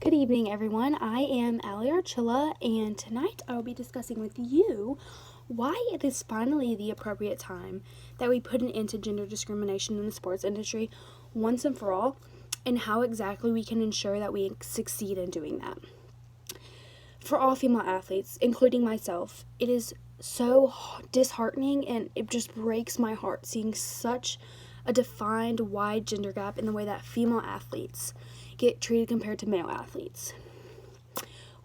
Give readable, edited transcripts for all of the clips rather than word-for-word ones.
Good evening, everyone. I am Archilla, and tonight I will be discussing with you why it is finally the appropriate time that we put an end to gender discrimination in the sports industry once and for all, and how exactly we can ensure that we succeed in doing that. For all female athletes, including myself, it is so disheartening and it just breaks my heart seeing such a defined wide gender gap in the way that female athletes get treated compared to male athletes.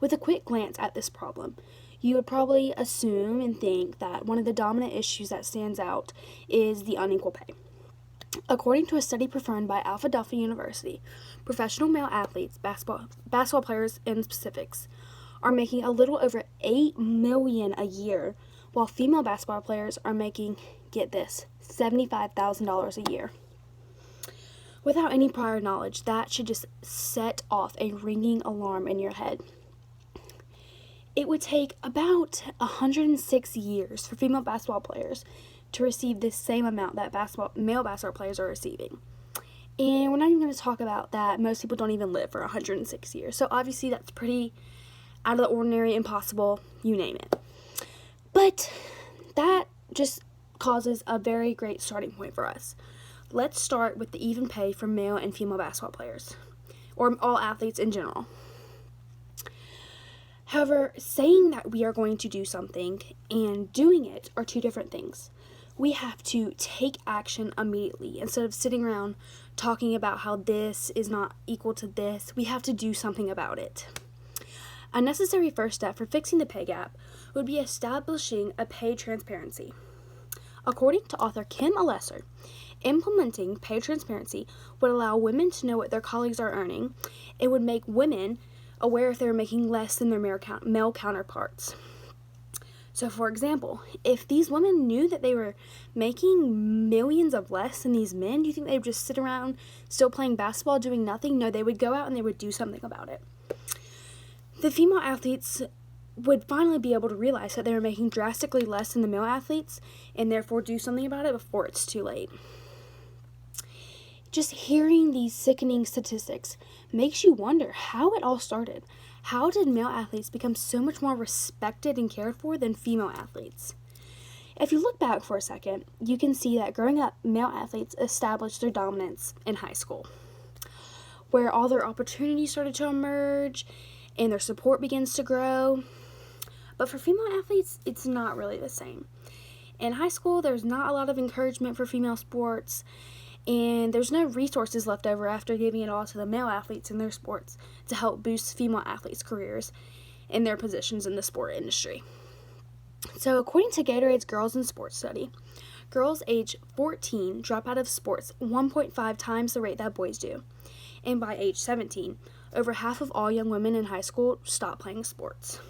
With a quick glance at this problem, you would probably assume and think that one of the dominant issues that stands out is the unequal pay. According to a study performed by Philadelphia University, professional male athletes, basketball players in specifics, are making a little over $8 million a year, while female basketball players are making, get this, $75,000 a year. Without any prior knowledge, that should just set off a ringing alarm in your head. It would take about 106 years for female basketball players to receive this same amount that male basketball players are receiving. And we're not even going to talk about that. Most people don't even live for 106 years. So obviously that's pretty out of the ordinary, impossible, you name it. But that just causes a very great starting point for us. Let's start with the even pay for male and female basketball players, or all athletes in general. However, saying that we are going to do something and doing it are two different things. We have to take action immediately instead of sitting around talking about how this is not equal to this. We have to do something about it. A necessary first step for fixing the pay gap would be establishing a pay transparency. According to author Kim Alesser, implementing pay transparency would allow women to know what their colleagues are earning. It would make women aware if they're making less than their male counterparts. So, for example, if these women knew that they were making millions of less than these men, do you think they would just sit around still playing basketball doing nothing? No, they would go out and they would do something about it. The female athletes would finally be able to realize that they were making drastically less than the male athletes and therefore do something about it before it's too late. Just hearing these sickening statistics makes you wonder how it all started. How did male athletes become so much more respected and cared for than female athletes? If you look back for a second, you can see that growing up, male athletes established their dominance in high school, where all their opportunities started to emerge and their support begins to grow. But for female athletes, it's not really the same. In high school, there's not a lot of encouragement for female sports, and there's no resources left over after giving it all to the male athletes in their sports to help boost female athletes' careers and their positions in the sport industry. So according to Gatorade's Girls in Sports study, girls age 14 drop out of sports 1.5 times the rate that boys do. And by age 17, over half of all young women in high school stop playing sports.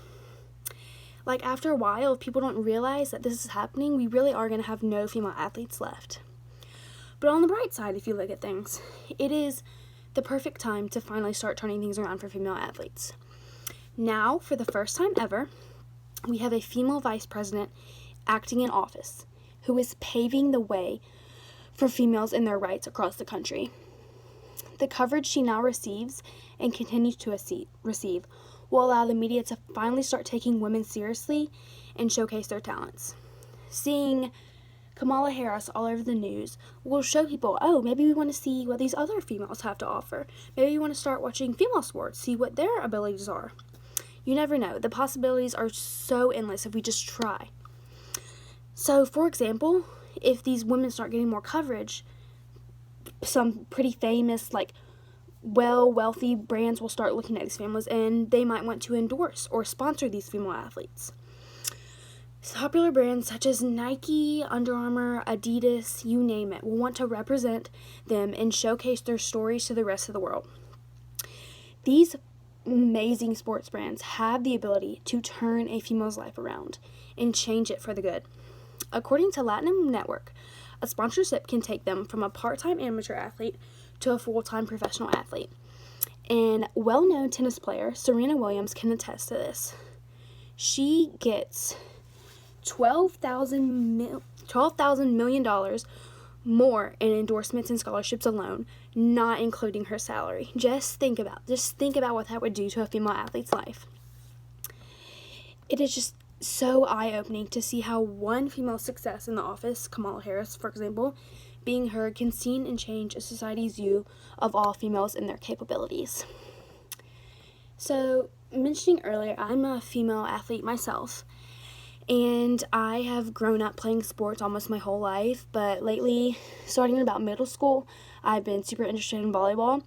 Like, after a while, if people don't realize that this is happening, we really are going to have no female athletes left. But on the bright side, if you look at things, it is the perfect time to finally start turning things around for female athletes. Now, for the first time ever, we have a female vice president acting in office who is paving the way for females in their rights across the country. The coverage she now receives and continues to receive will allow the media to finally start taking women seriously and showcase their talents. Seeing Kamala Harris all over the news will show people, oh, maybe we want to see what these other females have to offer. Maybe we want to start watching female sports, see what their abilities are. You never know. The possibilities are so endless if we just try. So, for example, if these women start getting more coverage, some pretty famous, wealthy brands will start looking at these families and they might want to endorse or sponsor these female athletes. Popular brands such as Nike, Under Armour, Adidas, you name it, will want to represent them and showcase their stories to the rest of the world. These amazing sports brands have the ability to turn a female's life around and change it for the good. According to Latin Network, a sponsorship can take them from a part-time amateur athlete to a full-time professional athlete. And well-known tennis player Serena Williams can attest to this. She gets $12,000 million more in endorsements and scholarships alone not including her salary. Just think about what that would do to a female athlete's life. It is just so eye-opening to see how one female's success in the office, Kamala Harris, for example, being heard can see and change a society's view of all females and their capabilities. So, mentioning earlier, I'm a female athlete myself, and I have grown up playing sports almost my whole life, but lately, starting in about middle school, I've been super interested in volleyball.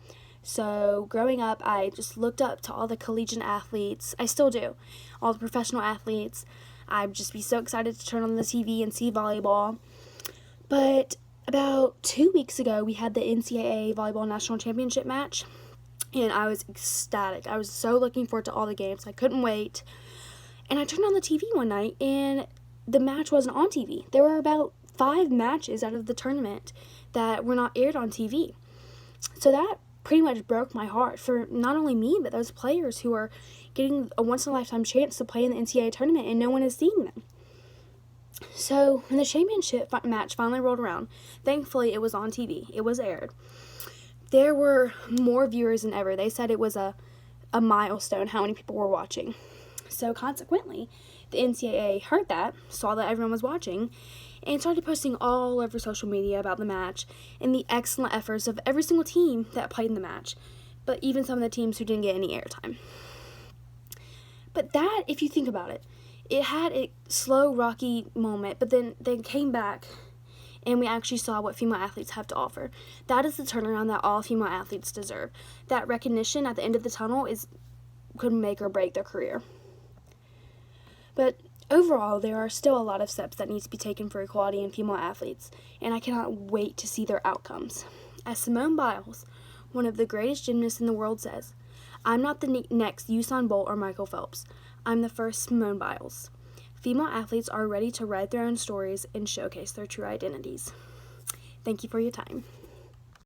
So growing up, I just looked up to all the collegiate athletes. I still do. All the professional athletes. I'd just be so excited to turn on the TV and see volleyball. But about 2 weeks ago, we had the NCAA Volleyball National Championship match, and I was ecstatic. I was so looking forward to all the games. I couldn't wait. And I turned on the TV one night, and the match wasn't on TV. There were about 5 matches out of the tournament that were not aired on TV. So that pretty much broke my heart for not only me, but those players who are getting a once-in-a-lifetime chance to play in the NCAA tournament, and no one is seeing them. So when the championship match finally rolled around, thankfully it was on TV. It was aired. There were more viewers than ever. They said it was a milestone how many people were watching. So consequently, the NCAA heard that, saw that everyone was watching, and started posting all over social media about the match and the excellent efforts of every single team that played in the match, but even some of the teams who didn't get any airtime. But that, if you think about it, it had a slow, rocky moment, but then they came back, and we actually saw what female athletes have to offer. That is the turnaround that all female athletes deserve. That recognition at the end of the tunnel could make or break their career. But overall, there are still a lot of steps that need to be taken for equality in female athletes, and I cannot wait to see their outcomes. As Simone Biles, one of the greatest gymnasts in the world, says, "I'm not the next Usain Bolt or Michael Phelps. I'm the first Simone Biles." Female athletes are ready to write their own stories and showcase their true identities. Thank you for your time.